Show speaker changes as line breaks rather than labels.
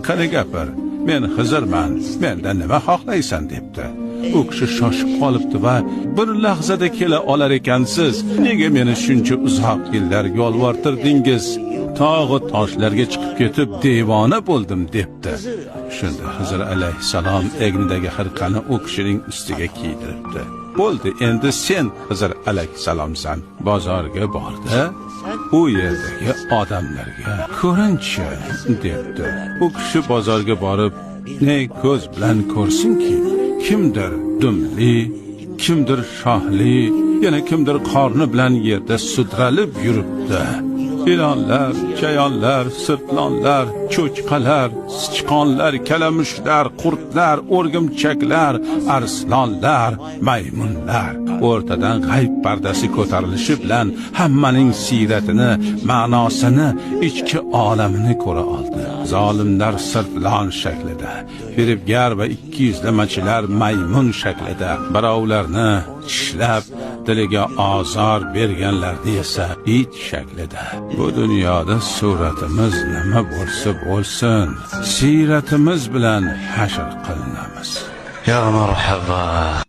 qani gapir, men Xizrman, mendan nima xohlaysan debdi. U kishi shoshib qolibdi va bir lahzada kela olar ekansiz, nega meni shuncha uzoq yillar yolvortirdingiz? Tog'i toshlarga chiqib ketib devona bo'ldim debdi. Shunda Xizr alayhissalom egnidagi xirqani u kishining ustiga kiydiribdi. Bo'ldi, endi sen Xizr alayhissalomsan. Bozorga bordi, u yerdagi odamlarga ko'rinchi debdi. U kishi bozorga borib, ne ko'z bilan ko'rsinki, kimdir dumli, kimdir shohli, yana kimdir qorni bilan yerda sudralib yuribdi. İlanlar, chayonlar, sirtlonlar, cho'chqalar, sichqonlar, kalamushlar, qurtlar, o'rgimchaklar, arslonlar, maymunlar o'rtadan g'ayb pardasi ko'tarilishi bilan hammaning siyratini, ma'nosini, ichki olamini ko'ra oldi. Zolimlar sirtlon shaklida, firibgar va ikki yuzlamachilar maymun shaklida, birovlarni tishlab diliga azor berganlarni esa it shaklida. Bu dunyoda suratimiz nima bo'lsa bo'lsin, siyratimiz bilan hashr qilinamiz.
Ya marhaba.